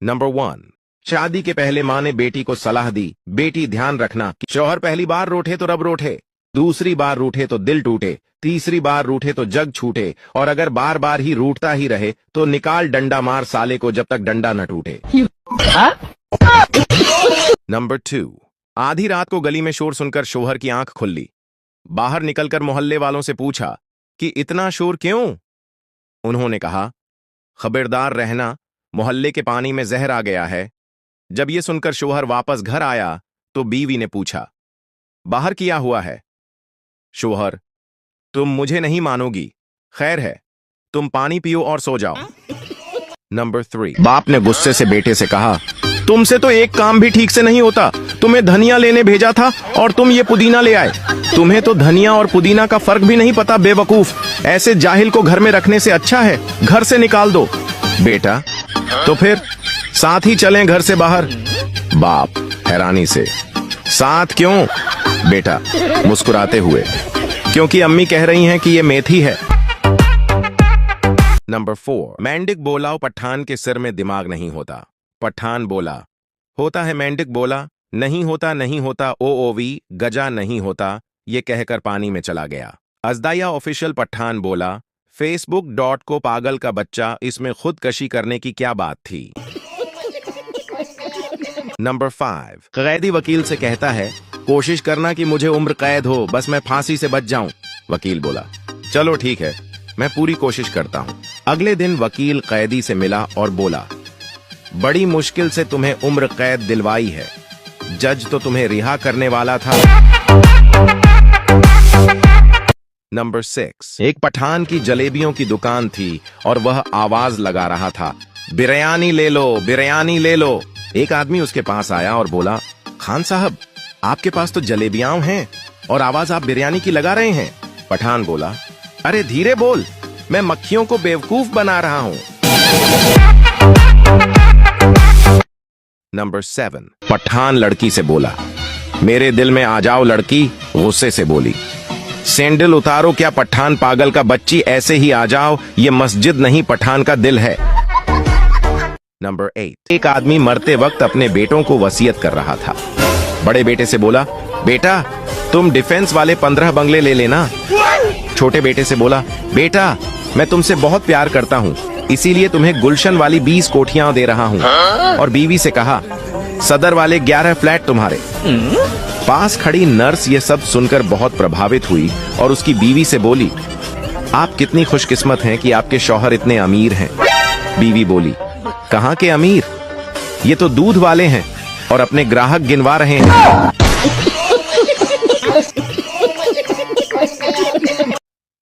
Number 1, शादी के पहले माँ ने बेटी को सलाह दी, बेटी ध्यान रखना कि शौहर पहली बार रूठे तो रब रूठे, दूसरी बार रूठे तो दिल टूटे, तीसरी बार रूठे तो जग छूटे, और अगर बार बार ही रूठता ही रहे तो निकाल डंडा मार साले को जब तक डंडा न टूटे। नंबर 2, आधी रात को गली में शोर सुनकर शौहर की आंख खुल ली। बाहर निकलकर मोहल्ले वालों से पूछा कि इतना शोर क्यों? उन्होंने कहा, खबरदार रहना, मोहल्ले के पानी में जहर आ गया है। जब ये सुनकर शौहर वापस घर आया तो बीवी ने पूछा, बाहर किया हुआ है? शौहर, तुम मुझे नहीं मानोगी, खैर है, तुम पानी पियो और सो जाओ। नंबर 3, बाप ने गुस्से से बेटे से कहा, तुमसे तो एक काम भी ठीक से नहीं होता, तुम्हें धनिया लेने भेजा था और तुम ये पुदीना ले आए। तुम्हें तो धनिया और पुदीना का फर्क भी नहीं पता, बेवकूफ। ऐसे जाहिल को घर में रखने से अच्छा है घर से निकाल दो। बेटा, तो फिर साथ ही चलें घर से बाहर। बाप हैरानी से, साथ क्यों? बेटा मुस्कुराते हुए, क्योंकि अम्मी कह रही हैं कि ये मेथी है। नंबर 4, मेंढक बोला, पठान के सिर में दिमाग नहीं होता। पठान बोला, होता है। मेंढक बोला, नहीं होता, नहीं होता, ओवी गजा नहीं होता। ये कहकर पानी में चला गया। अज़दाया ऑफिशियल पठान बोला, फेसबुक को पागल का बच्चा, इसमें खुदकशी करने की क्या बात थी? नंबर 5, कैदी वकील से कहता है, कोशिश करना कि मुझे उम्र कैद हो, बस मैं फांसी से बच जाऊं। वकील बोला, चलो ठीक है, मैं पूरी कोशिश करता हूं। अगले दिन वकील कैदी से मिला और बोला, बड़ी मुश्किल से तुम्हें उम्र कैद दिलवाई है, जज तो तुम्हें रिहा करने वाला था। नंबर 6, एक पठान की जलेबियों की दुकान थी और वह आवाज लगा रहा था, बिरयानी ले लो, बिरयानी ले लो। एक आदमी उसके पास आया और बोला, खान साहब, आपके पास तो जलेबियां हैं और आवाज आप बिरयानी की लगा रहे हैं। पठान बोला, अरे धीरे बोल, मैं मक्खियों को बेवकूफ बना रहा हूं। नंबर 7, पठान लड़की से बोला, मेरे दिल में आ जाओ लड़की। गुस्से से बोली, सैंडल उतारो क्या पठान पागल का बच्ची, ऐसे ही आ जाओ, ये मस्जिद नहीं पठान का दिल है। नंबर 8, एक आदमी मरते वक्त अपने बेटों को वसीयत कर रहा था। बड़े बेटे से बोला, बेटा तुम डिफेंस वाले 15 बंगले ले लेना। छोटे बेटे से बोला, बेटा मैं तुमसे बहुत प्यार करता हूँ, इसीलिए तुम्हें गुलशन वाली 20 कोठियां दे रहा हूँ। और बीवी से कहा, सदर वाले 11 फ्लैट तुम्हारे। पास खड़ी नर्स ये सब सुनकर बहुत प्रभावित हुई और उसकी बीवी से बोली, आप कितनी खुशकिस्मत हैं कि आपके शौहर इतने अमीर हैं। बीवी बोली, कहाँ के अमीर, ये तो दूध वाले हैं और अपने ग्राहक गिनवा रहे हैं।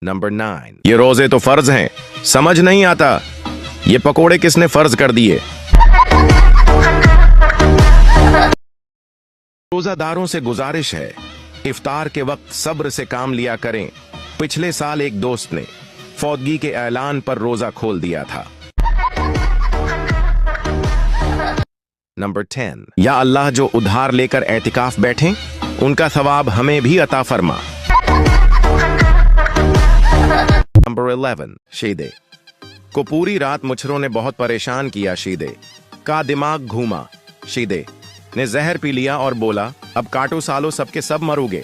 नंबर 9, ये रोजे तो फर्ज हैं, समझ नहीं आता ये पकोड़े किसने फर्ज कर दिए। रोजादारों से गुजारिश है, इफ्तार के वक्त सब्र से काम लिया करें। पिछले साल एक दोस्त ने फौतगी के ऐलान पर रोजा खोल दिया था। नंबर 10, या अल्लाह जो उधार लेकर एतिकाफ बैठे, उनका सवाब हमें भी अता फरमा। नंबर 11, शीदे को पूरी रात मच्छरों ने बहुत परेशान किया। शीदे का दिमाग घूमा। शीदे ने जहर पी लिया और बोला, अब काटो सालो, सबके सब मरोगे।